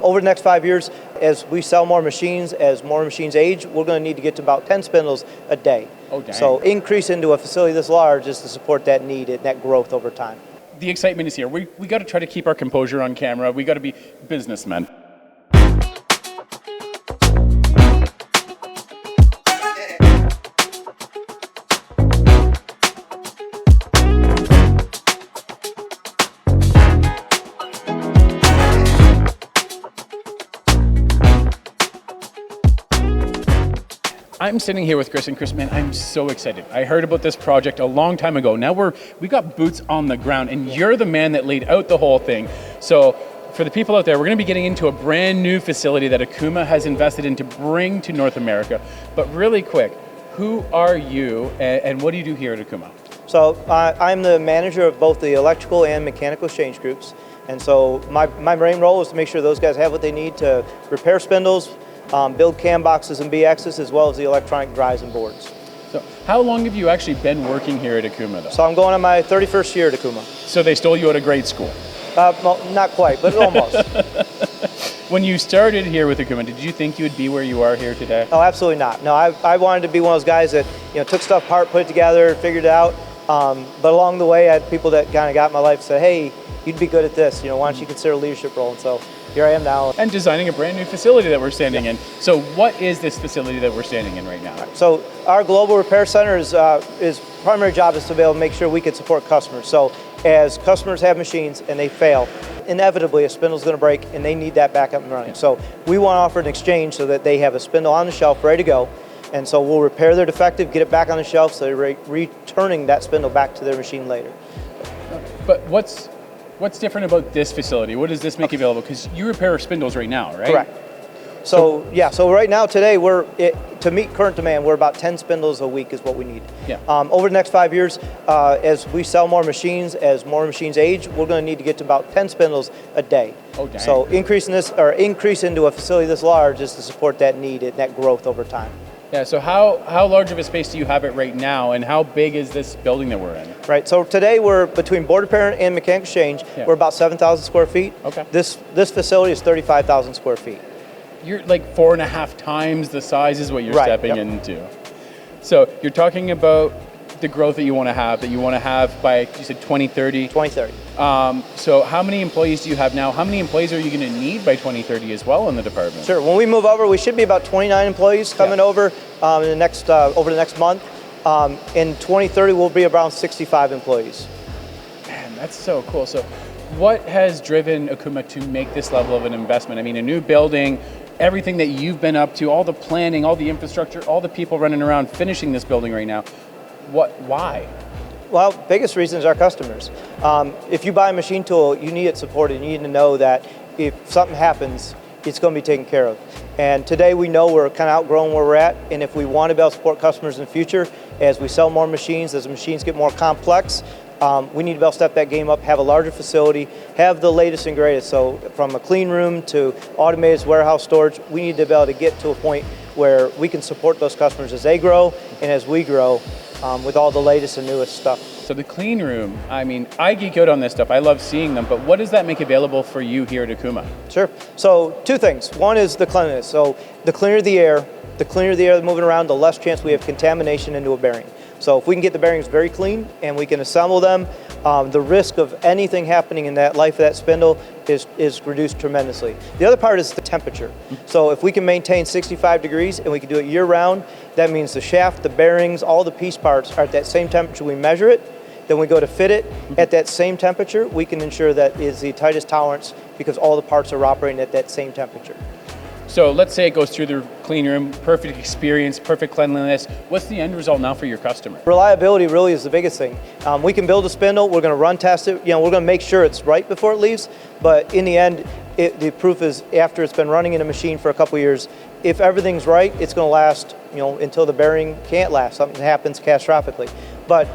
Over the next 5 years, as we sell more machines, as more machines age, we're going to need to get to about 10 spindles a day. Oh, dang. So increase into a facility this large is to support that need and that growth over time. The excitement is here. We got to try to keep our composure on camera. We got to be businessmen. I'm sitting here with Chris, and Chris, man, I'm so excited. I heard about this project a long time ago. Now we got boots on the ground, and you're the man that laid out the whole thing. So for the people out there, we're going to be getting into a brand new facility that Okuma has invested in to bring to North America. But really quick, who are you, and what do you do here at Okuma? So I'm the manager of both the electrical and mechanical exchange groups. And so my main role is to make sure those guys have what they need to repair spindles, build cam boxes and BXs, as well as the electronic drives and boards. So how long have you actually been working here at Okuma, though? So I'm going on my 31st year at Okuma. So they stole you out of grade school? Well, not quite, but almost. When you started here with Okuma, did you think you would be where you are here today? Oh, absolutely not. No, I wanted to be one of those guys that took stuff apart, put it together, figured it out. But along the way, I had people that kind of got in my life and said, hey, you'd be good at this. Why don't you consider a leadership role? And so here I am now. And designing a brand new facility that we're standing in. So what is this facility that we're standing in right now? So our Global Repair Center is primary job is to be able to make sure we can support customers. So as customers have machines and they fail, inevitably a spindle's going to break and they need that back up and running. So we want to offer an exchange so that they have a spindle on the shelf ready to go. And so we'll repair their defective, get it back on the shelf, so they're returning that spindle back to their machine later. But what's different about this facility? What does this make available? Because you repair spindles right now, right? Correct. So right now today to meet current demand, we're about 10 spindles a week is what we need. Yeah. Over the next 5 years, as we sell more machines, as more machines age, we're going to need to get to about 10 spindles a day. Oh, dang. So increase into a facility this large is to support that need and that growth over time. Yeah, so how large of a space do you have it right now, and how big is this building that we're in? Right, so today we're between board repair and mechanical exchange, we're about 7,000 square feet. Okay. This facility is 35,000 square feet. You're like 4.5 times the size is what you're stepping into. So you're talking about the growth that you want to have by, you said 2030? 2030. So how many employees do you have now? How many employees are you going to need by 2030 as well in the department? Sure, when we move over, we should be about 29 employees coming over over the next month. In 2030, we'll be around 65 employees. Man, that's so cool. So what has driven Okuma to make this level of an investment? I mean, a new building, everything that you've been up to, all the planning, all the infrastructure, all the people running around finishing this building right now. Why? Well, biggest reason is our customers. If you buy a machine tool, you need it supported. You need to know that if something happens, it's going to be taken care of. And today we know we're kind of outgrowing where we're at, and if we want to be able to support customers in the future, as we sell more machines, as the machines get more complex, we need to be able to step that game up, have a larger facility, have the latest and greatest. So from a clean room to automated warehouse storage, we need to be able to get to a point where we can support those customers as they grow and as we grow with all the latest and newest stuff. So the clean room, I mean, I geek out on this stuff. I love seeing them, but what does that make available for you here at Okuma? Sure. So two things. One is the cleanliness. So the cleaner the air that's moving around, the less chance we have contamination into a bearing. So if we can get the bearings very clean and we can assemble them, the risk of anything happening in that life of that spindle is reduced tremendously. The other part is the temperature. So if we can maintain 65 degrees and we can do it year round, that means the shaft, the bearings, all the piece parts are at that same temperature. We measure it, then we go to fit it at that same temperature. We can ensure that is the tightest tolerance because all the parts are operating at that same temperature. So let's say it goes through the clean room, perfect experience, perfect cleanliness. What's the end result now for your customer? Reliability really is the biggest thing. We can build a spindle, we're going to run test it, we're going to make sure it's right before it leaves, but in the end, the proof is after it's been running in a machine for a couple of years, if everything's right, it's going to last until the bearing can't last, something happens catastrophically. But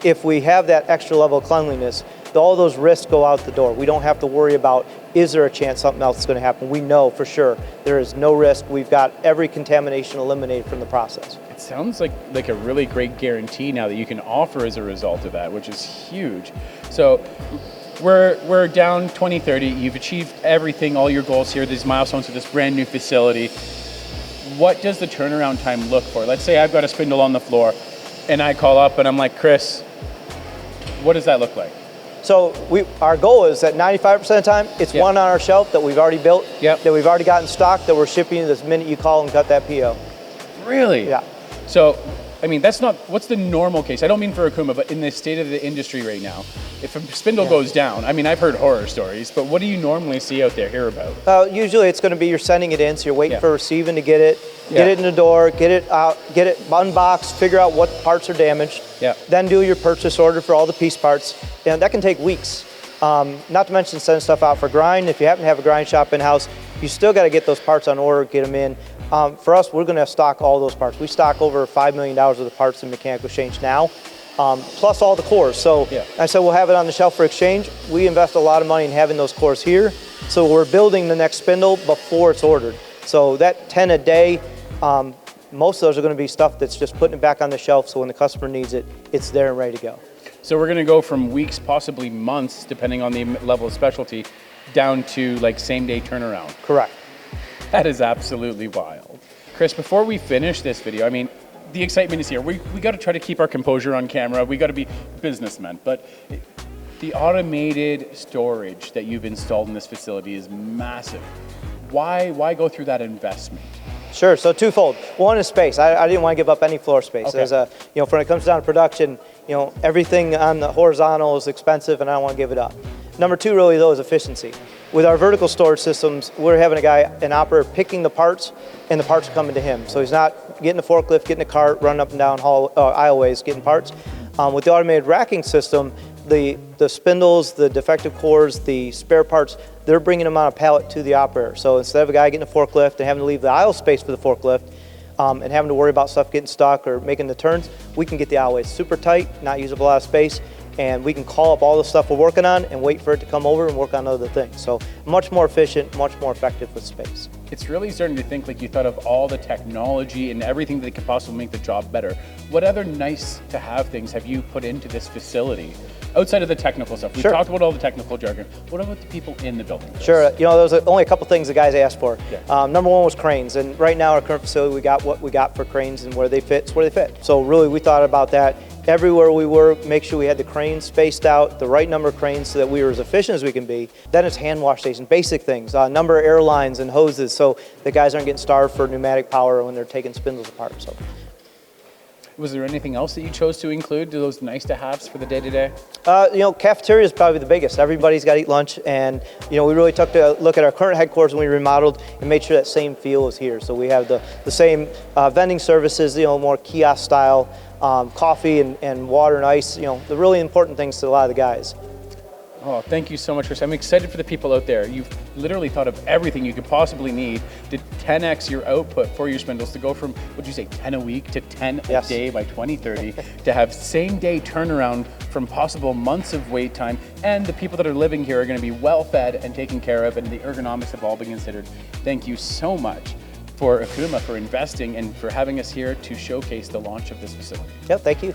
if we have that extra level of cleanliness, all those risks go out the door. We don't have to worry about, is there a chance something else is going to happen? We know for sure there is no risk. We've got every contamination eliminated from the process. It sounds like a really great guarantee now that you can offer as a result of that, which is huge. So we're down 2030. You've achieved everything, all your goals here, these milestones of this brand new facility. What does the turnaround time look for? Let's say I've got a spindle on the floor and I call up and I'm like, Chris, what does that look like? So our goal is that 95% of the time, it's one on our shelf that we've already built, that we've already got in stock, that we're shipping you this minute you call and cut that PO. Really? Yeah. So, I mean, that's not, what's the normal case? I don't mean for Okuma, but in the state of the industry right now, if a spindle goes down, I mean, I've heard horror stories, but what do you normally see out there, hear about? Usually it's going to be you're sending it in, so you're waiting for receiving to get it in the door, get it out, get it unboxed, figure out what parts are damaged, then do your purchase order for all the piece parts, and that can take weeks. Not to mention sending stuff out for grind. If you happen to have a grind shop in-house, you still got to get those parts on order, get them in. For us, we're going to stock all those parts. We stock over $5 million worth of parts in mechanical exchange now, plus all the cores. So I said we'll have it on the shelf for exchange. We invest a lot of money in having those cores here. So we're building the next spindle before it's ordered. So that 10 a day, most of those are going to be stuff that's just putting it back on the shelf so when the customer needs it, it's there and ready to go. So we're going to go from weeks, possibly months, depending on the level of specialty, down to like same day turnaround. Correct. That is absolutely wild. Chris, before we finish this video, I mean, the excitement is here. We got to try to keep our composure on camera. We got to be businessmen, but the automated storage that you've installed in this facility is massive. Why go through that investment? Sure, so twofold. One is space. I didn't want to give up any floor space. As a, when it comes down to production, everything on the horizontal is expensive and I don't want to give it up. Number two really though is efficiency. With our vertical storage systems, we're having an operator picking the parts and the parts are coming to him. So he's not getting the forklift, getting the cart, running up and down aisleways, getting parts. With the automated racking system, the spindles, the defective cores, the spare parts, they're bringing them on a pallet to the operator. So instead of a guy getting a forklift and having to leave the aisle space for the forklift and having to worry about stuff getting stuck or making the turns, we can get the aisleways super tight, not use up a lot of space, and we can call up all the stuff we're working on and wait for it to come over and work on other things. So much more efficient, much more effective with space. It's really starting to think like you thought of all the technology and everything that could possibly make the job better. What other nice to have things have you put into this facility? Outside of the technical stuff, we've talked about all the technical jargon. What about the people in the building? Sure, there was only a couple things the guys asked for. Number one was cranes, and right now our current facility, we got what we got for cranes and where they fit, it's where they fit. So really we thought about that. Everywhere we were, make sure we had the cranes spaced out, the right number of cranes so that we were as efficient as we can be. Then it's hand wash stations, basic things, number of air lines and hoses so the guys aren't getting starved for pneumatic power when they're taking spindles apart. So. Was there anything else that you chose to include? Do those nice to haves for the day-to-day? Cafeteria is probably the biggest. Everybody's got to eat lunch, and we really took a look at our current headquarters when we remodeled and made sure that same feel is here. So we have the same vending services, more kiosk style, coffee and water and ice. The really important things to a lot of the guys. Oh, thank you so much, Chris. I'm excited for the people out there. You've literally thought of everything you could possibly need to 10x your output for your spindles, to go from, what'd you say, 10 a week to 10 a day by 2030, to have same day turnaround from possible months of wait time, and the people that are living here are going to be well fed and taken care of, and the ergonomics have all been considered. Thank you so much for Okuma for investing and for having us here to showcase the launch of this facility. Yeah, thank you.